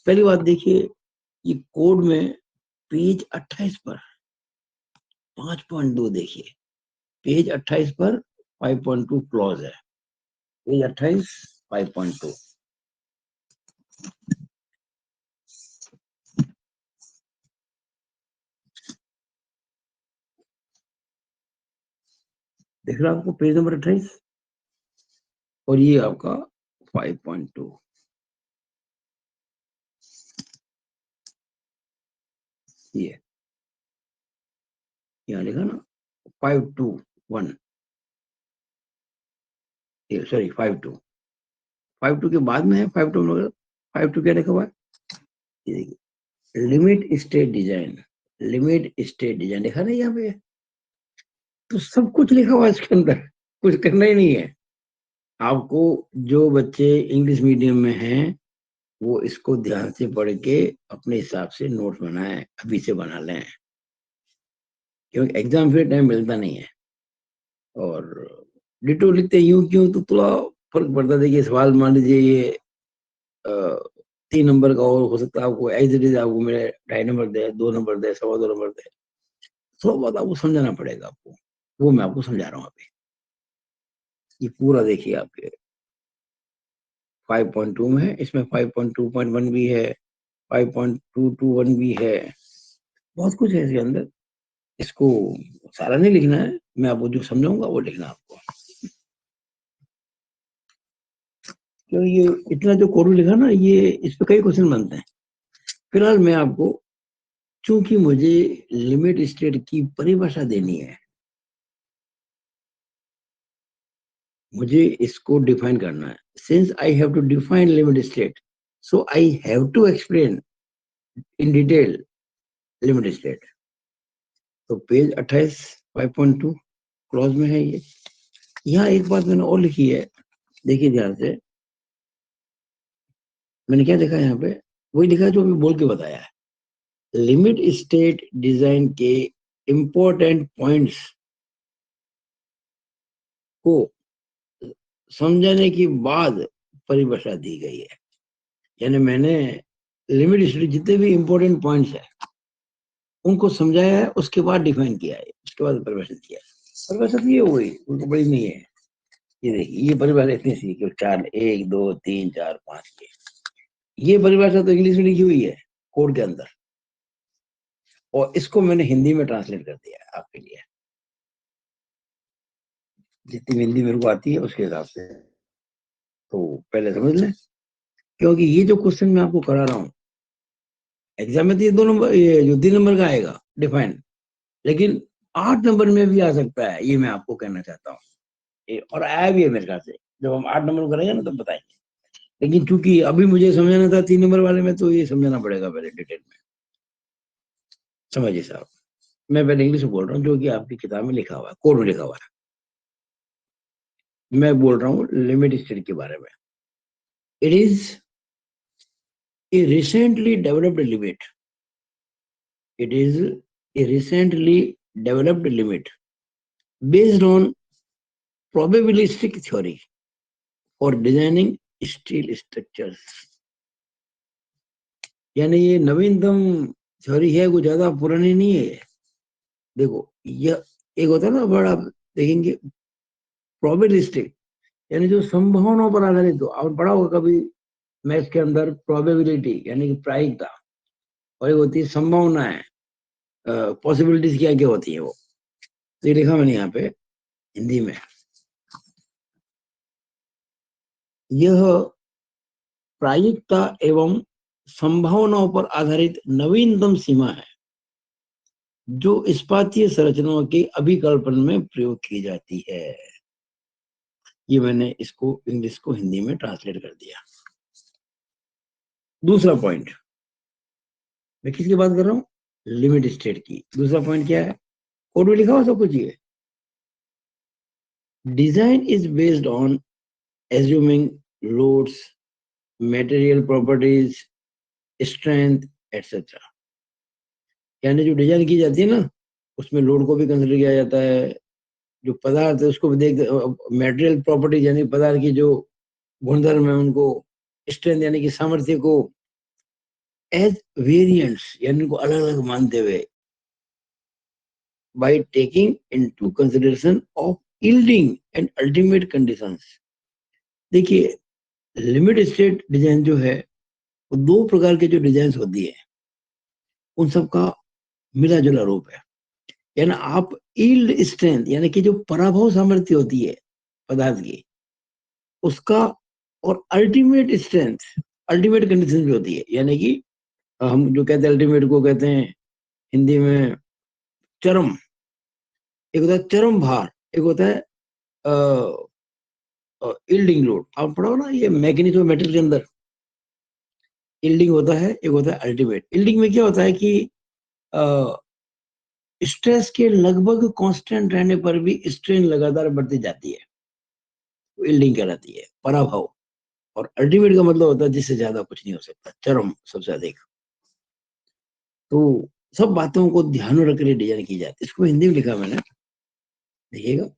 पहली बात देखिए, ये कोड में पेज 28 पर 5.2 देखिए, पेज 28 पर 5.2 क्लॉज है। पेज 28 5.2। देख रहा आपको पेज नंबर 28, और ये आपका 5.2, ये यहाँ लिखा ना 521, सॉरी 52 के बाद में है 52 में, 52 क्या लिखा हुआ है, ये देखिए limit state design. Limit state design लिखा ना यहाँ पे, तो सब कुछ लिखा हुआ है इसके अंदर, कुछ करना ही नहीं है आपको। जो बच्चे इंग्लिश मीडियम में हैं वो इसको ध्यान से पढ़ के अपने हिसाब से नोट्स बनाएं, अभी से बना लें, क्योंकि एग्जाम फिर टाइम मिलता नहीं है। और डिटो लिखते यूं क्यों, तो थोड़ा फर्क पड़ता है। देखिए सवाल मान लीजिए ये 3 नंबर का, और हो सकता है आपको एज इट इज आपको मेरे 2.5 नंबर दे, 2 नंबर दे, 2.25 नंबर दे, थोड़ा बहुत आपको समझाना पड़ेगा आपको। वो मैं आपको समझा रहा हूँ अभी। ये पूरा देखिए आपके 5.2 में है, इसमें 5.2.1 भी है, 5.221 भी है, बहुत कुछ है इसके अंदर। इसको सारा नहीं लिखना है, मैं आपको जो समझाऊंगा वो लिखना आपको। तो ये इतना जो कोड लिखा ना, ये इस पे कई क्वेश्चन बनते हैं। फिलहाल मैं आपको, चूंकि मुझे लिमिट स्टेट की परिभाषा देनी है, मुझे इसको डिफाइन करना है। Since I have to define limit state, so I have to explain in detail limit state. तो पेज 28 5.2 क्लॉज में है ये। यहाँ एक बात मैंने और लिखी है, देखिए ध्यान से। मैंने क्या लिखा है यहाँ पे, वही लिखा है जो अभी बोल के बताया है। लिमिट स्टेट डिजाइन के इंपॉर्टेंट पॉइंट्स को समझाने के बाद परिभाषा दी गई है। यानी मैंने लिमिट स्टेट जितने भी इंपॉर्टेंट पॉइंट्स है उनको समझाया है, उसके बाद डिफाइन किया है, उसके बाद परिभाषित किया है। परिभाषा तो ये हो गई, उनको बड़ी नहीं है। ये देखिए, ये परिभाषा इतनी सी कि 4 1 2 3 4 5 ये परिभाषा तो इंग्लिश में लिखी हुई है कोड के अंदर, और इसको मैंने हिंदी में ट्रांसलेट कर दिया है आपके लिए, जितनी हिंदी मेरे को आती है उसके हिसाब से। तो पहले समझ लें, क्योंकि ये जो क्वेश्चन मैं आपको करा रहा हूँ एग्जाम में, तो ये 2 नंबर, ये जो 3 नंबर का आएगा डिफाइन, लेकिन 8 नंबर में भी आ सकता है, ये मैं आपको कहना चाहता हूँ। और आया भी है मेरे ख्याल से, जब हम 8 नंबर करेंगे ना तब बताएंगे। लेकिन चूंकि अभी मुझे समझाना था 3 नंबर वाले में, तो ये समझाना पड़ेगा पहले डिटेल में। समझिए साहब, मैं पहले इंग्लिश में बोल रहा हूँ, जो कि आपकी किताब में लिखा हुआ है, कोड में लिखा हुआ है। मैं बोल रहा हूँ लिमिट स्टेट के बारे में। It is a recently developed limit, it is a recently developed limit based on probabilistic theory for designing steel structures। यानी ये नवीनतम थ्योरी है, कोई ज्यादा पुरानी नहीं है। देखो, यह एक होता है ना वर्ड, आप देखेंगे प्रोबेबिलिस्टिक, यानी जो संभावनाओं पर आधारित हो। आप पढ़ा होगा कभी मैथ्स के अंदर, प्रोबेबिलिटी यानी कि प्रायिकता, और एक होती है संभावनाएं, पॉसिबिलिटीज क्या क्या होती है वो। तो ये लिखा मैंने यहाँ पे हिंदी में, यह प्रायिकता एवं संभावनाओं पर आधारित नवीनतम सीमा है जो इस्पातीय संरचनाओं के अभिकल्पन में प्रयोग की जाती है। ये मैंने इसको इंग्लिश को हिंदी में ट्रांसलेट कर दिया। दूसरा पॉइंट, मैं किसकी बात कर रहा हूँ? लिमिट स्टेट की। दूसरा पॉइंट क्या है? कोड में लिखा हुआ सब कुछ ये, design is based on assuming loads, material properties, strength etcetera. यानी जो डिजाइन की जाती है ना, उसमें लोड को भी कंसिडर किया जाता है, जो पदार्थ है उसको भी देख, मटेरियल प्रॉपर्टीज यानी पदार्थ की जो गुणधर्म है उनको, स्ट्रेंथ यानी कि सामर्थ्य को, एज वेरिएंट्स यानी उनको अलग अलग मानते हुए, by taking into consideration of yielding and ultimate conditions. देखिए, लिमिट स्टेट डिजाइन जो है, वो 2 प्रकार के जो डिजाइन होती है उन सबका मिला जुला रूप है। यानी आप यील्ड स्ट्रेंथ यानी कि जो पराभव सामर्थ्य होती है पदार्थ की, उसका, और अल्टीमेट स्ट्रेंथ, अल्टीमेट कंडीशन भी होती है, यानी कि हम जो कहते हैं अल्टीमेट को कहते हैं हिंदी में चरम। एक होता है चरम भार, एक होता है यील्डिंग लोड। आप पढ़ो ना ये मैकेनिज्म मेटल के अंदर, यील्डिंग होता है, एक होता है अल्टीमेट। यील्डिंग में क्या होता है कि स्ट्रेस के लगभग कांस्टेंट रहने पर भी स्ट्रेन लगातार बढ़ती जाती है, यील्डिंग कहलाती है, पराभव। और अल्टीमेट का मतलब होता है जिससे ज्यादा कुछ नहीं हो सकता, चरम सबसे अधिक। तो सब बातों को ध्यान में रखकर डिजाइन की जाती है। इसको हिंदी में लिखा मैंने, देखिएगा।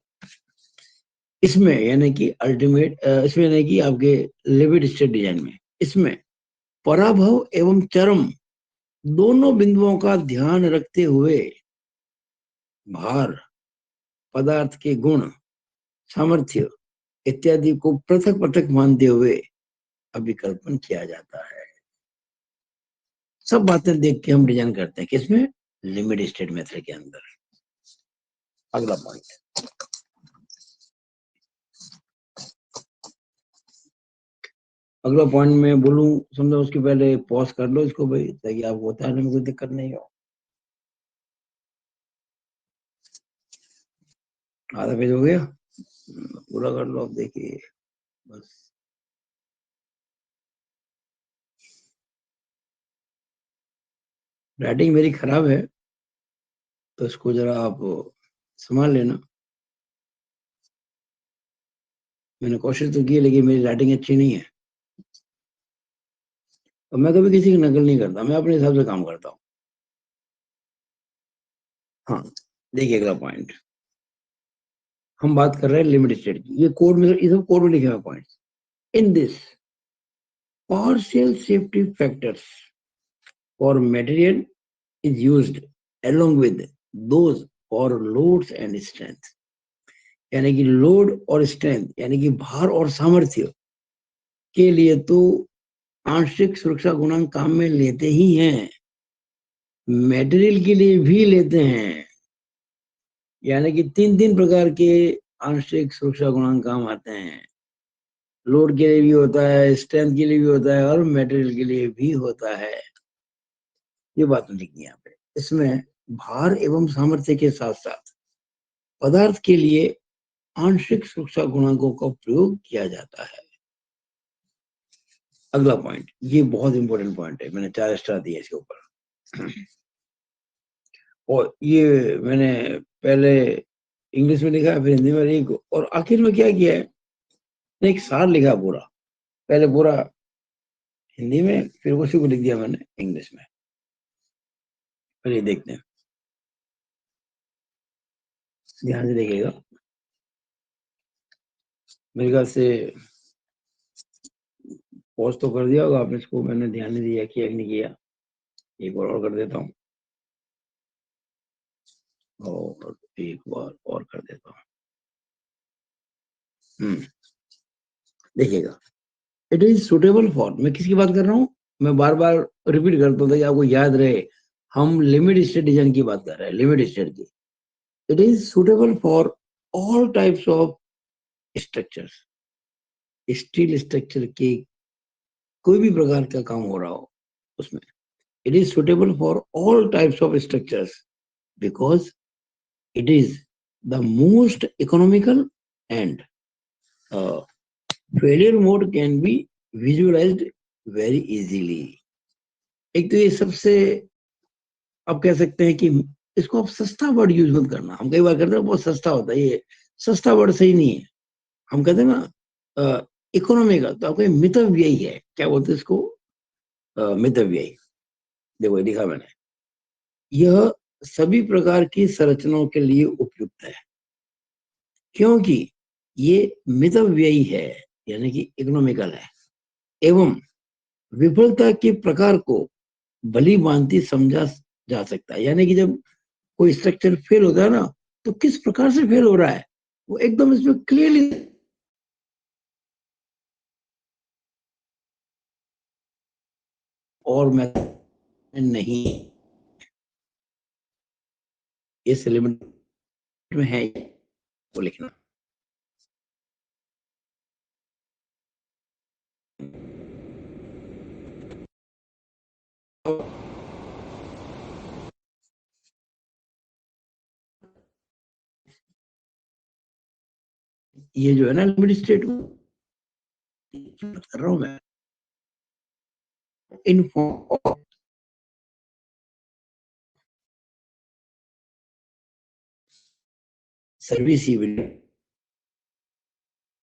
इसमें यानी कि अल्टीमेट, इसमें यानी कि आपके लिमिट स्टेट डिजाइन में, इसमें पराभव एवं चरम दोनों बिंदुओं का ध्यान रखते हुए भार, पदार्थ के गुण, सामर्थ्य इत्यादि को पृथक पृथक मानते हुए अभिकल्पन किया जाता है। सब बातें देख के हम डिजाइन करते हैं, किसमें? लिमिट स्टेट मेथड के अंदर। अगला पॉइंट, अगला पॉइंट में बोलूं समझो, उसके पहले पॉज कर लो इसको भाई, ताकि आपको उतारने में कोई दिक्कत नहीं हो। आधा पेज हो गया, पूरा कर लो। अब देखिए, बस राइटिंग मेरी खराब है, तो इसको जरा आप संभाल लेना। मैंने कोशिश तो की है, लेकिन मेरी राइटिंग अच्छी नहीं है। और मैं कभी किसी की नकल नहीं करता, मैं अपने हिसाब से काम करता हूँ। हाँ, देखिए अगला पॉइंट, हम बात कर रहे हैं लिमिट स्टेट की। ये कोड में, ये सब कोड में लिखे हुए point. In this partial safety factors for material is used along with those for loads and strength, यानी कि लोड और स्ट्रेंथ यानी कि भार और सामर्थ्य के लिए तो आंशिक सुरक्षा गुणांक काम में लेते ही हैं, मटेरियल के लिए भी लेते हैं, यानी कि तीन तीन प्रकार के आंशिक सुरक्षा गुणांक काम आते हैं। लोड के लिए भी होता है, स्ट्रेंथ के लिए भी होता है और मटेरियल के लिए भी होता है। ये बात लिखी है यहाँ पे। इसमें भार एवं सामर्थ्य के साथ साथ पदार्थ के लिए आंशिक सुरक्षा गुणांकों का प्रयोग किया जाता है। अगला पॉइंट, ये बहुत इंपॉर्टेंट पॉइंट है, मैंने 4 स्टार दिए इसके ऊपर। और ये मैंने पहले इंग्लिश में लिखा फिर हिंदी में, एक और आखिर में क्या किया है, एक सार लिखा पूरा, पहले पूरा हिंदी में फिर उसी को लिख दिया मैंने इंग्लिश में। पहले देखते हैं, ध्यान से देखिएगा। मेरे ख्याल से पॉज तो कर दिया होगा आपने, इसको मैंने ध्यान नहीं दिया, किया नहीं किया। एक बार और कर देता हूँ, और एक बार और कर देता हूँ। देखिएगा, इट इज सुटेबल फॉर, मैं किसकी बात कर रहा हूँ, मैं बार बार रिपीट करता हूँ ताकि आपको याद रहे, हम लिमिट स्टेट डिजाइन की बात कर रहे हैं, लिमिट स्टेट की। It is suitable for all types of structures, steel structure के कोई भी प्रकार का काम हो रहा हो उसमें, it is suitable for all types of structures because it is the most economical and failure mode can be visualized very easily। एक तो ये सबसे, आप कह सकते हैं कि इसको आप सस्ता वर्ड यूज मत करना, हम कई बार करते हैं बहुत सस्ता होता है, ये सस्ता वर्ड सही नहीं है। हम कहते हैं ना इकोनॉमिकल, तो आपको मितव्ययी है, क्या बोलते हैं इसको, मितव्ययी। देखो ये लिखा मैंने, यह सभी प्रकार की संरचनाओं के लिए उपयुक्त है क्योंकि ये मितव्ययी है, यानी कि इकोनॉमिकल है, एवं विफलता के प्रकार को भली भांति समझा जा सकता है। यानी कि जब कोई स्ट्रक्चर फेल होता है ना, तो किस प्रकार से फेल हो रहा है वो एकदम इसमें क्लियरली, और मैं नहीं, इस लिमिट में है वो लिखना। ये जो है ना लिमिट स्टेट कर रहा हूं मैं, इन सर्विस